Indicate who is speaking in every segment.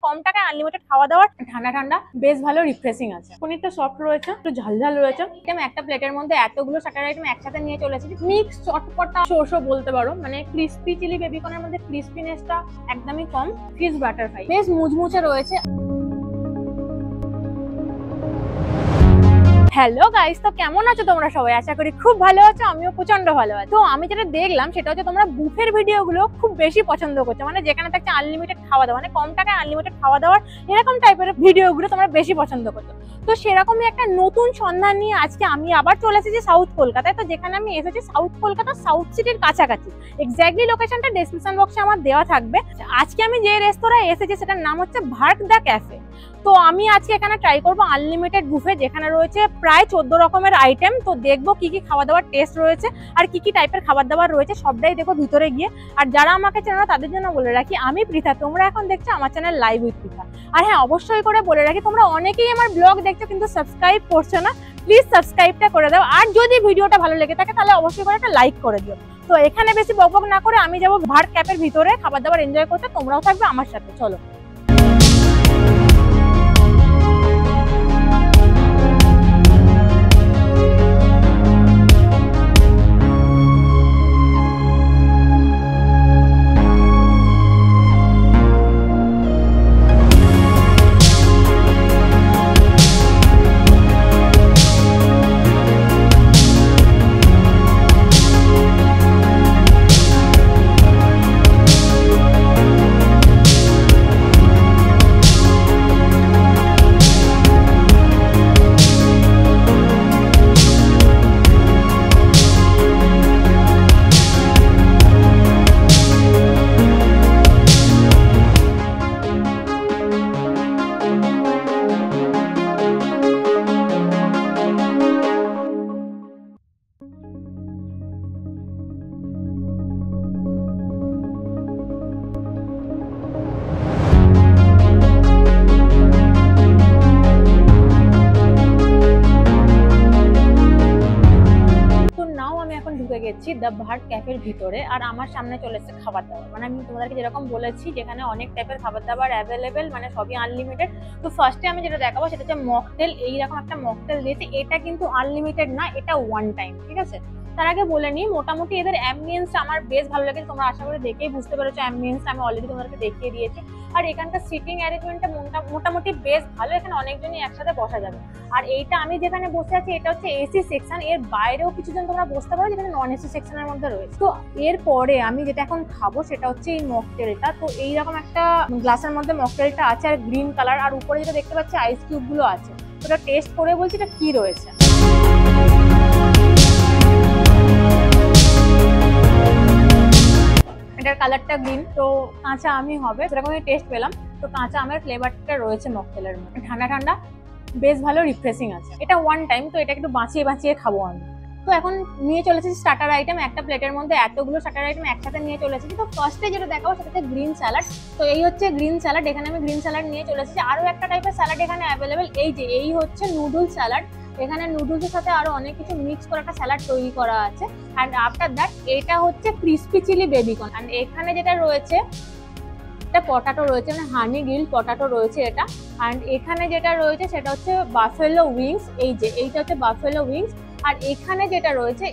Speaker 1: কম টাকায় আনলিমিটেড খাওয়া দাওয়ার, ঠান্ডা ঠান্ডা বেশ ভালো রিফ্রেশিং আছে। পনিরটা সফট রয়েছে, একটু ঝালঝাল রয়েছে। আমি একটা প্লেটের মধ্যে এতগুলো স্টার্টার আইটেম একসাথে নিয়ে চলে এসেছি। মিক্স চটপটা শো বলতে পারো, মানে ক্রিস্পি চিলি বেবিকর্নের মধ্যে ক্রিস্পিনেসটা একদমই কম। ফিশ বাটার ফ্রাই বেশ মুচমুচে রয়েছে। হ্যালো গাইস, তো কেমন আছো তোমরা সবাই? আশা করি খুব ভালো আছো, আমিও প্রচন্ড ভালো আছি। তো আমি যেটা দেখলাম সেটা হচ্ছে তোমরা বুফের ভিডিওগুলো খুব বেশি পছন্দ করছো, মানে যেখানে থাকছে আনলিমিটেড খাওয়া দাওয়া, মানে কম টাকায় আনলিমিটেড খাওয়া দাওয়ার এরকম টাইপের ভিডিওগুলো তোমরা বেশি পছন্দ করছো। তো সেরকমই একটা নতুন সন্ধান নিয়ে আজকে আমি আবার চলে এসেছি সাউথ কলকাতায়। তো যেখানে আমি এসেছি সাউথ কলকাতা সাউথ সিটির কাছাকাছি, এক্স্যাক্টলি লোকেশনটা ডেসক্রিপশন বক্সে আমার দেওয়া থাকবে। আজকে আমি যে রেস্তোরাঁয় এসেছি সেটার নাম হচ্ছে ভার্ক দ্য ক্যাফে। তো আমি আজকে এখানে ট্রাই করবো আনলিমিটেড বুফে, যেখানে রয়েছে প্রায় 14 রকমের আইটেম। তো দেখবো কি কি খাওয়া দাওয়ার টেস্ট রয়েছে আর কি কি টাইপের খাবার দাবার রয়েছে, সবটাই দেখো ভিতরে গিয়ে। আর যারা আমাকে চেনো না তাদের জন্য বলে রাখি, আমি পৃথা, তোমরা এখন দেখছো আমার চ্যানেল লাইভ উইথ পৃথা। আর হ্যাঁ, অবশ্যই করে বলে রাখি, তোমরা অনেকেই আমার ব্লগ দেখছো কিন্তু সাবস্ক্রাইব করছো না, প্লিজ সাবস্ক্রাইবটা করে দাও। আর যদি ভিডিওটা ভালো লেগে থাকে তাহলে অবশ্যই করে একটা লাইক করে দিও। তো এখানে বেশি বকবক না করে আমি যাবো ভার্ক ক্যাফের ভিতরে খাবার দাবার এনজয় করতে, তোমরাও থাকবে আমার সাথে, চলো। ঢুকে গেছি দ্য ভার্ক ক্যাফের ভিতরে, আর আমার সামনে চলে এসেছে খাবার দাবার। মানে আমি তোমাদেরকে যেরকম বলেছি যেখানে অনেক টাইপের খাবার দাবার অ্যাভেলেবেল, মানে সবই আনলিমিটেড। তো ফার্স্টে আমি যেটা দেখাবো সেটা হচ্ছে মকটেল। এইরকম একটা মকটেল দিয়েছে, এটা কিন্তু আনলিমিটেড না, এটা ওয়ান টাইম, ঠিক আছে। তার আগে বলে নিই, মোটামুটি এদের অ্যাম্বিয়েন্সটা আমার বেশ ভালো লেগেছে। তোমরা আশা করি দেখেই বুঝতে পেরেছো, অ্যাম্বিয়েন্সটা আমি অলরেডি তোমাদেরকে দেখিয়ে দিয়েছি। আর এখানকার সিটিং অ্যারেঞ্জমেন্টটা মোটামুটি বেশ ভালো, এখানে অনেকজনই একসাথে বসা যাবে। আর এইটা আমি যেখানে বসে আছি এটা হচ্ছে এসি সেকশন, এর বাইরেও কিছুজন তোমরা বসতে পারো যেখানে নন এসি সেকশনের মধ্যে রয়েছে। তো এরপরে আমি যেটা এখন খাবো সেটা হচ্ছে এই মকটেলটা। তো এইরকম একটা গ্লাসের মধ্যে মকটেলটা আছে, আর গ্রিন কালার, আর উপরে যেটা দেখতে পাচ্ছি আইস কিউব গুলো আছে। ওটা টেস্ট করে বলছি এটা কি রয়েছে। এটার কালারটা গ্রিন, তো কাঁচা আমি হবে সেরকম টেস্ট পেলাম। তো কাঁচা আমের ফ্লেভারটা রয়েছে মকটেলের মধ্যে, ঠান্ডা ঠান্ডা বেশ ভালো রিফ্রেশিং আছে। এটা ওয়ান টাইম, তো এটা একটু বাঁচিয়ে খাবো আমি। তো এখন নিয়ে চলেছি স্টার্টার আইটেম, একটা প্লেটের মধ্যে এতগুলো স্টার্টার আইটেম একসাথে নিয়ে চলে এসেছি। তো ফার্স্টে যেটা দেখাবো সেটা হচ্ছে গ্রিন স্যালাড। তো এই হচ্ছে গ্রিন স্যালাড, এখানে আমি গ্রিন স্যালাড নিয়ে চলে এসেছি। আরো একটা টাইপের স্যালাড এখানে অ্যাভেলেবেল, এই হচ্ছে নুডল স্যালাড। এখানে নুডলসের সাথে আরো অনেক কিছু মিক্স করে একটা স্যালাড তৈরি করা আছে। অ্যান্ড আফটার দ্যাট এটা হচ্ছে ক্রিস্পি চিলি বেবিকর্ন। অ্যান্ড এখানে যেটা রয়েছে এটা পটাটো রয়েছে, মানে হানি গ্রিল পটাটো রয়েছে এটা। অ্যান্ড এখানে যেটা রয়েছে সেটা হচ্ছে বাফেলো উইংস, এইটা হচ্ছে বাফেলো উইংস। আর এখানে যেটা রয়েছে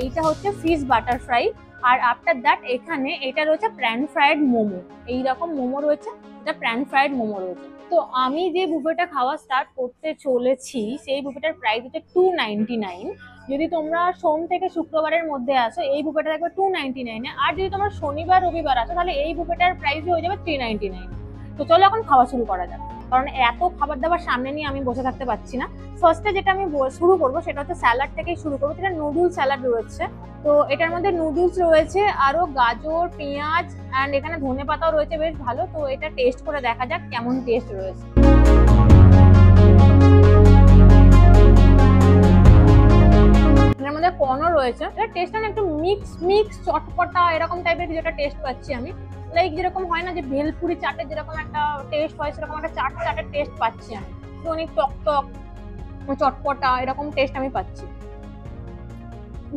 Speaker 1: এইটা হচ্ছে ফিশ বাটার ফ্রাই। আর আফটার দ্যাট এখানে এটা রয়েছে প্যান ফ্রাইড মোমো, এইরকম মোমো রয়েছে, এটা প্যান ফ্রাইড মোমো রয়েছে। তো আমি যে বুফেটা খাওয়া স্টার্ট করতে চলেছি সেই বুফেটার প্রাইস হচ্ছে 299। যদি তোমরা সোম থেকে শুক্রবারের মধ্যে আসো এই বুফেটা থাকবে 299 এ। আর যদি তোমরা শনিবার রবিবার আসো তাহলে এই বুফেটার প্রাইস হয়ে যাবে 399। তো চলো এখন খাওয়া শুরু করা যাক, কারণ এত খাবার দাবার সামনে নিয়ে আমি বসে থাকতে পারছি না। ফার্স্টে যেটা আমি শুরু করবো সেটা হচ্ছে স্যালাড থেকেই শুরু করবো। যেটা নুডল স্যালাড রয়েছে, তো এটার মধ্যে নুডলস রয়েছে, আরো গাজর, পেঁয়াজ, অ্যান্ড এখানে ধনে পাতাও রয়েছে, বেশ ভালো। তো এটা টেস্ট করে দেখা যাক কেমন টেস্ট রয়েছে। এর মধ্যে কর্নও রয়েছে, এটা টেস্টটা একটু মিক্স চটপটা এরকম টাইপের যেটা টেস্ট পাচ্ছি আমি। লাইক যেরকম হয় না যে ভেলপুরি চাটের যেরকম একটা টেস্ট হয়, সেরকম একটা চাটের টেস্ট পাচ্ছি আমি। তো অনেক টক চটপটা এরকম টেস্ট আমি পাচ্ছি,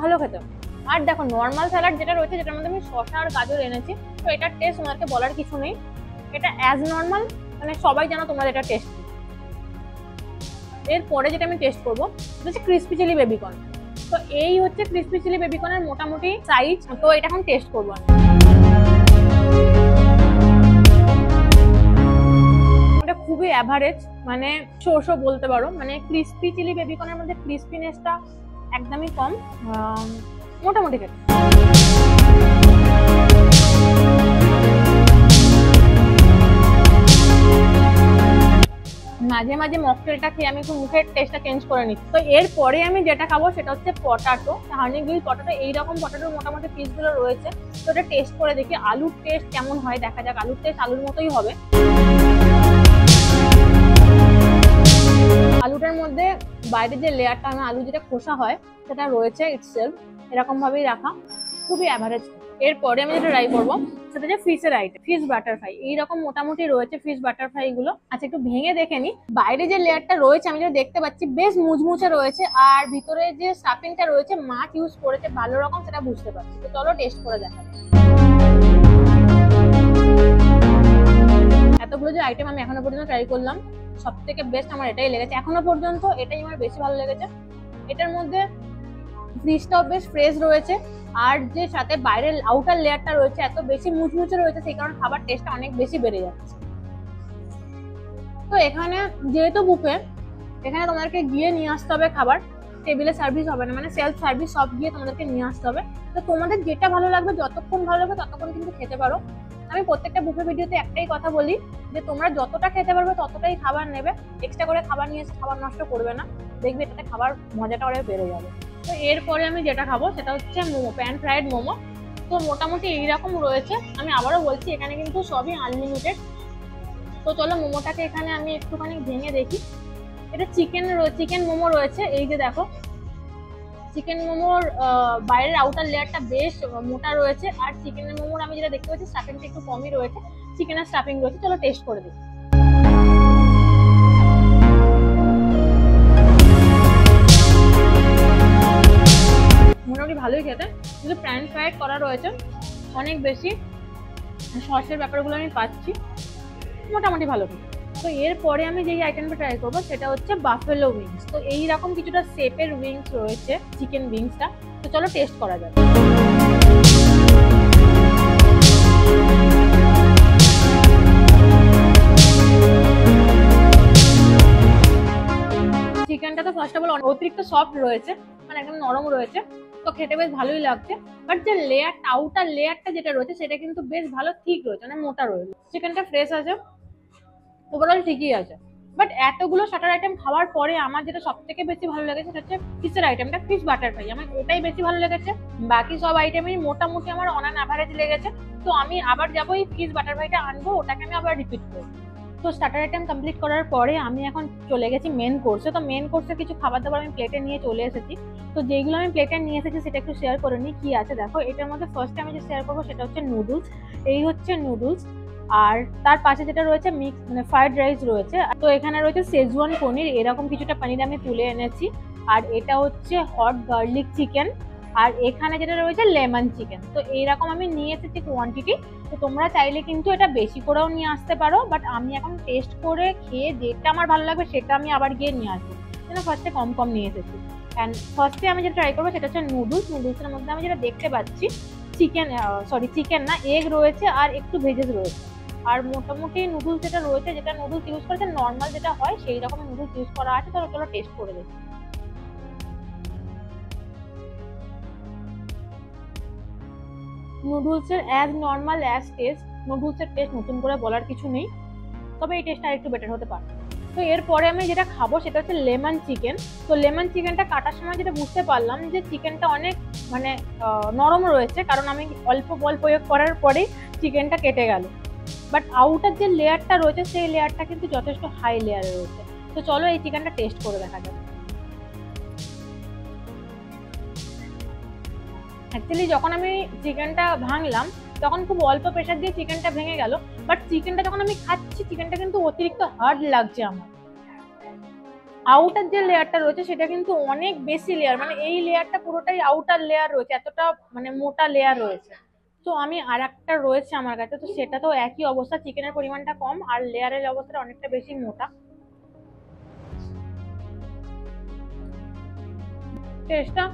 Speaker 1: ভালো খেতে। আর দেখো নর্মাল স্যালাড যেটা রয়েছে, যেটার মধ্যে আমি শসা আর গাজর এনেছি, তো এটার টেস্ট ওনাকে বলার কিছু নেই। এটা অ্যাজ নর্মাল মানে সবাই জানো তোমরা এটা টেস্ট। এরপরে যেটা আমি টেস্ট করবো সেটা হচ্ছে ক্রিসপি চিলি বেবিকর্ন। তো এই হচ্ছে ক্রিসপি চিলি বেবিকর্নের মোটামুটি সাইজ। তো এটা এখন টেস্ট করবো। এটা খুবই অ্যাভারেজ, মানে শো বলতে পারো। মানে ক্রিসপি চিলি বেবিকর্নের মধ্যে ক্রিসপিনেসটা একদমই কম, মোটামুটি খেতে। মাঝে মাঝে মকটেলটা খেয়ে আমি একটু মুখের টেস্টটা চেঞ্জ করে নিচ্ছি। তো এরপরে আমি যেটা খাবো সেটা হচ্ছে পটাটো, হানি গ্রিল পটাটো। এইরকম পটাটোর মোটামুটি পিসগুলো রয়েছে। তো এটা টেস্ট করে দেখি আলুর টেস্ট কেমন হয়, দেখা যাক। আলুর টেস্ট আলুর মতোই হবে। আলুটার মধ্যে বাইরে যে লেয়ারটা, আলু যেটা খোসা হয় সেটা রয়েছে ইটসেলফ, এরকম ভাবেই রাখা, খুবই অ্যাভারেজ। এরপরে আমি যেটা ট্রাই করবো সেটা হচ্ছে ফিশের আইটেম, ফিশ বাটারফ্লাই। এইরকম মোটামুটি রয়েছে ফিশ বাটারফ্লাই গুলো। আচ্ছা, একটু ভেঙে দেখে নি। বাইরে যে লেয়ারটা রয়েছে আমি যেটা দেখতে পাচ্ছি বেশ মুচমুচে রয়েছে, আর ভিতরে যে স্টাফিংটা রয়েছে মাছ ইউজ করেছে ভালো রকম, সেটা বুঝতে পারছি। তো চলো টেস্ট করে দেখা যাক। এতগুলো যে আইটেম আমি এখনো পর্যন্ত ট্রাই করলাম, সব থেকে বেস্ট আমার এটাই লেগেছে এখনো পর্যন্ত। এটাই আমার বেশি ভালো লেগেছে। এটার মধ্যে ফিশটাও বেশ ফ্রেশ রয়েছে, আর যে সাথে বাইরের আউটার লেয়ারটা রয়েছে এত বেশি মুচমুচে রয়েছে, সেই কারণে খাবার টেস্টটা অনেক বেশি বেড়ে যাচ্ছে। তো এখানে যেহেতু বুফে, এখানে তোমাদেরকে গিয়ে নিয়ে আসতে হবে খাবার, টেবিলে সার্ভিস হবে না, মানে সেলফ সার্ভিস, সব গিয়ে তোমাদেরকে নিয়ে আসতে হবে। তো তোমাদের যেটা ভালো লাগবে, যতক্ষণ ভালো লাগবে ততক্ষণ কিন্তু খেতে পারো। আমি প্রত্যেকটা বুফে ভিডিওতে একটাই কথা বলি যে তোমরা যতটা খেতে পারবে ততটাই খাবার নেবে, এক্সট্রা করে খাবার নিয়ে এসে খাবার নষ্ট করবে না, দেখবে এটাতে খাবার মজাটা অনেক বেড়ে যাবে। তো এরপরে আমি যেটা খাবো সেটা হচ্ছে মোমো, প্যান ফ্রাইড মোমো। তো মোটামুটি এইরকম রয়েছে। আমি আবারও বলছি এখানে কিন্তু সবই আনলিমিটেড। তো চলো মোমোটাকে এখানে আমি একটুখানি ভেঙে দেখি। এটা চিকেন মোমো রয়েছে। এই যে দেখো, চিকেন মোমোর বাইরের আউটার লেয়ারটা বেশ মোটা রয়েছে, আর চিকেনের মোমোর আমি যেটা দেখতে পাচ্ছি স্টাফিংটা একটু কমই রয়েছে, চিকেনের স্টাফিং রয়েছে। চলো টেস্ট করে দেখি। মোটামুটি ভালোই খেতে, কিন্তু প্যান ফ্রাইড করা রয়েছে অনেক বেশি, সসের ব্যাপারগুলো আমি পাচ্ছি, মোটামুটি ভালো খেতে। তো এরপরে আমি যেই আইটেমটা ট্রাই করবো সেটা হচ্ছে বাফেলো উইংস। তো এইরকম কিছুটা শেপের উইংস রয়েছে, চিকেন উইংসটা। তো চলো টেস্ট করা যাবে। চিকেনটা তো ফার্স্ট অফ অল অতিরিক্ত সফট রয়েছে, মানে একদম নরম রয়েছে। তো খেতে বেশ ভালোই লাগছে। বাট যে লেয়ারটা, আউটার লেয়ারটা যেটা রয়েছে সেটা কিন্তু বেশ ভালো থিক রয়েছে, মানে মোটা রয়েছে। চিকেনটা ফ্রেশ আছে, ওভারঅল ঠিকই আছে। বাট এতগুলো স্টার্টার আইটেম খাওয়ার পরে আমার যেটা সব থেকে বেশি ভালো লেগেছে সেটা হচ্ছে ফিশের আইটেমটা, ফিশ বাটারফ্লাই। আমার ওটাই বেশি ভালো লেগেছে। বাকি সব আইটেমই মোটামুটি আমার অন অ্যান অ্যাভারেজ লেগেছে। তো আমি আবার যাবো এই ফিশ বাটারফ্লাইটা আনবো, ওটাকে আমি আবার রিপিট করবো। তো স্টার্টার আইটেম কমপ্লিট করার পরে আমি এখন চলে গেছি মেন কোর্সে। তো মেন কোর্সে কিছু খাবার দাবার আমি প্লেটে নিয়ে চলে এসেছি। তো যেগুলো আমি প্লেটে নিয়ে এসেছি সেটা একটু শেয়ার করে নিই কি আছে। দেখো, এটার মধ্যে ফার্স্টে আমি যে শেয়ার করবো সেটা হচ্ছে নুডলস। এই হচ্ছে নুডলস, আর তার পাশে যেটা রয়েছে মিক্স, মানে ফ্রাইড রাইস রয়েছে। তো এখানে রয়েছে শেজওয়ান পনির, এরকম কিছুটা পনির আমি তুলে এনেছি। আর এটা হচ্ছে হট গার্লিক চিকেন, আর এখানে যেটা রয়েছে লেমন চিকেন। তো এইরকম আমি নিয়ে এসেছি কোয়ান্টিটি। তো তোমরা চাইলে কিন্তু এটা বেশি করেও নিয়ে আসতে পারো, বাট আমি এখন টেস্ট করে খেয়ে যেটা আমার ভালো লাগবে সেটা আমি আবার গিয়ে নিয়ে আসবো, যেন ফার্স্টে কম কম নিয়ে এসেছি। অ্যান্ড ফার্স্টে আমি যেটা ট্রাই করবো সেটা হচ্ছে নুডলসের মধ্যে আমি যেটা দেখতে পাচ্ছি চিকেন না, এগ রয়েছে আর একটু ভেজেস রয়েছে। আর মোটামুটি নুডলস যেটা রয়েছে, যেটা নুডলস ইউজ করেছে নর্মাল যেটা হয় সেই রকম নুডলস ইউজ করা আছে। তাহলে চলো টেস্ট করে দেখি। নুডলসের অ্যাজ নর্মাল অ্যাজ টেস্ট, নুডলসের টেস্ট নতুন করে বলার কিছু নেই, তবে এই টেস্টটা আরেকটু বেটার হতে পারে। তো এরপরে আমি যেটা খাবো সেটা হচ্ছে লেমন চিকেন। তো লেমন চিকেনটা কাটার সময় যেটা বুঝতে পারলাম যে চিকেনটা অনেক মানে নরম রয়েছে, কারণ আমি অল্প বল প্রয়োগ করার পরেই চিকেনটা কেটে গেল। বাট আউটার যে লেয়ারটা রয়েছে সেই লেয়ারটা কিন্তু যথেষ্ট হাই লেয়ারে রয়েছে। তো চলো এই চিকেনটা টেস্ট করে দেখা যাবে। অ্যাকচুয়ালি যখন আমি চিকেনটা ভাঙলাম তখন খুব অল্প প্রেশার দিয়ে চিকেনটা ভেঙে গেল, বাট চিকেনটা যখন আমি খাচ্ছি চিকেনটা কিন্তু অতিরিক্ত হার্ড লাগছে আমার। আউটার যে লেয়ারটা রয়েছে সেটা কিন্তু অনেক বেশি লেয়ার, মানে এই লেয়ারটা পুরোটাই আউটার লেয়ার রয়েছে, এতটা মানে মোটা লেয়ার রয়েছে। তো আমি আর একটা রয়েছে আমার কাছে, তো সেটা তো একই অবস্থা, চিকেনের পরিমাণটা কম আর লেয়ারের অবস্থাটা অনেকটা বেশি মোটা। টেস্টটা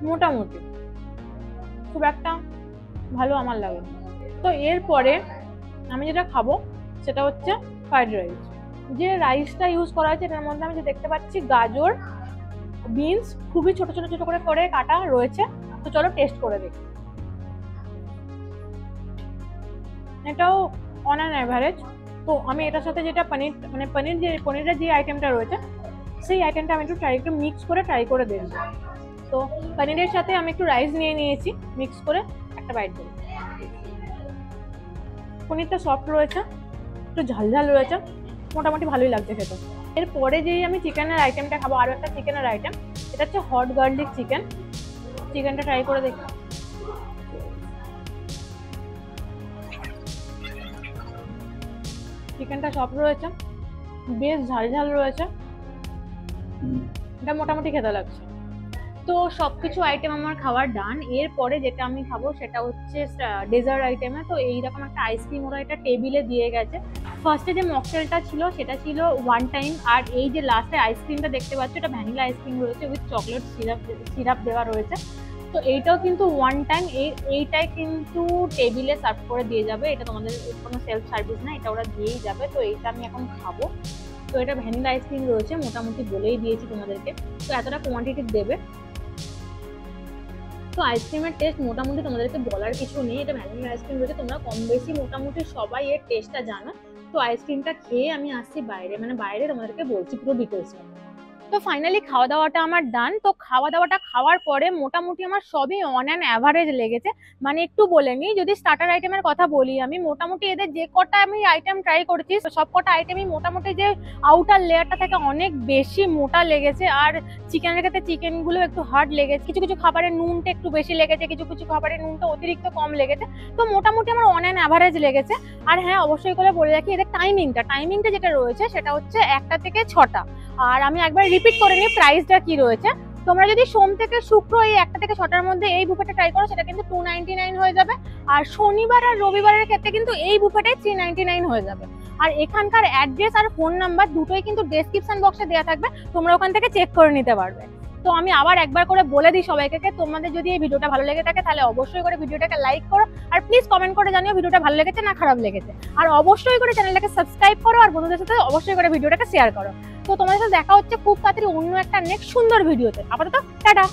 Speaker 1: মোটামুটি, খুব একটা ভালো আমার লাগে। তো এরপরে আমি যেটা খাবো সেটা হচ্ছে ফ্রাইড রাইস। যে রাইসটা ইউজ করা হয়েছে এটার মধ্যে আমি যে দেখতে পাচ্ছি গাজর, বিনস খুবই ছোট ছোট ছোট করে কাটা রয়েছে। তো চলো টেস্ট করে দেখি। এটাও অন অ্যান অ্যাভারেজ। তো আমি এটার সাথে যেটা পনির, মানে পনিরের যে আইটেমটা রয়েছে সেই আইটেমটা আমি একটু মিক্স করে ট্রাই করে দেখবো। তো পনিরের সাথে আমি একটু রাইস নিয়ে নিয়েছি, মিক্স করে একটা বাইট দেবো। পনিরটা সফট রয়েছে, একটু ঝাল রয়েছে, মোটামুটি ভালোই লাগছে খেতে। এরপরে যেই আমি চিকেনের আইটেমটা খাবো, আরও একটা চিকেনের আইটেম, এটা হচ্ছে হট গার্লিক চিকেন। চিকেনটা ট্রাই করে দেখি। চিকেনটা সফট রয়েছে, বেশ ঝাল রয়েছে, এটা মোটামুটি খেতে লাগছে। তো সবকিছু আইটেম আমার খাওয়ার ডান। এরপরে যেটা আমি খাবো সেটা হচ্ছে ডেজার্ট আইটেমে। তো এইরকম একটা আইসক্রিম ওরা এটা টেবিলে দিয়ে গেছে। ফার্স্টে যে মকটেলটা ছিল সেটা ছিল ওয়ান টাইম, আর এই যে লাস্টে আইসক্রিমটা দেখতে পাচ্ছ এটা ভ্যানিলা আইসক্রিম রয়েছে উইথ চকলেট সিরাপ দেওয়া রয়েছে। তো এইটাও কিন্তু ওয়ান টাইম, এইটাই কিন্তু টেবিলে সার্ভ করে দিয়ে যাবে, এটা তোমাদের কোনো সেলফ সার্ভিস না, এটা ওরা দিয়েই যাবে। তো এইটা আমি এখন খাবো। তো এটা ভ্যানিলা আইসক্রিম রয়েছে, মোটামুটি বলেই দিয়েছি তোমাদেরকে, তো এতটা কোয়ান্টিটি দেবে। তো আইসক্রিমের টেস্ট মোটামুটি তোমাদেরকে বলার কিছু নেই, এটা ভ্যানিলা আইসক্রিম রয়েছে, তোমরা কম বেশি মোটামুটি সবাই এর টেস্টটা জানো। তো আইসক্রিমটা খেয়ে আমি আসছি বাইরে, মানে বাইরে তোমাদেরকে বলছি পুরো ডিটেলসটা। তো ফাইনালি খাওয়া দাওয়াটা আমার ডান। তো খাওয়া দাওয়াটা খাওয়ার পরে মোটামুটি আমার সবই অন অ্যান অ্যাভারেজ লেগেছে। মানে একটু বলে নিই, যদি স্টার্টার আইটেমের কথা বলি, আমি মোটামুটি এদের যে কটা আমি আইটেম ট্রাই করেছি সব কটা আইটেমই মোটামুটি যে আউটার লেয়ারটা থেকে অনেক বেশি মোটা লেগেছে, আর চিকেনের ক্ষেত্রে চিকেনগুলো একটু হার্ড লেগেছে, কিছু কিছু খাবারে নুনটা একটু বেশি লেগেছে, কিছু কিছু খাবারে নুনটা অতিরিক্ত কম লেগেছে। তো মোটামুটি আমার অন অ্যান অ্যাভারেজ লেগেছে। আর হ্যাঁ, অবশ্যই করে বলে রাখি, এদের টাইমিংটা যেটা রয়েছে সেটা হচ্ছে 1টা থেকে 6টা। আর আমি একবার রিপিট করে নিই প্রাইসটা কি রয়েছে। তোমরা যদি সোম থেকে শুক্র এই 1টা থেকে 6টার মধ্যে এই বুফেটা ট্রাই করো সেটা কিন্তু 299 হয়ে যাবে। আর শনিবার আর রবিবারের ক্ষেত্রে কিন্তু এই বুফেটাই 399 হয়ে যাবে। আর এখানকার অ্যাড্রেস আর ফোন নাম্বার দুটোই কিন্তু ডেসক্রিপশন বক্সে দেওয়া থাকবে, তোমরা ওখান থেকে চেক করে নিতে পারবে। তো আমি আবার একবার করে বলে দিই সবাইকে, তোমাদের যদি এই ভিডিওটা ভালো লেগে থাকে তাহলে অবশ্যই করে ভিডিওটাকে লাইক করো, আর প্লিজ কমেন্ট করে জানিও ভিডিওটা ভালো লেগেছে না খারাপ লেগেছে। আর অবশ্যই করে চ্যানেলটাকে সাবস্ক্রাইব করো, আর বন্ধুদের সাথে অবশ্যই করে ভিডিওটাকে শেয়ার করো। তো তোমাদের সাথে দেখা হচ্ছে খুব তাড়াতাড়ি অন্য একটা নেক্সট সুন্দর ভিডিওতে। আপাতত টাটা।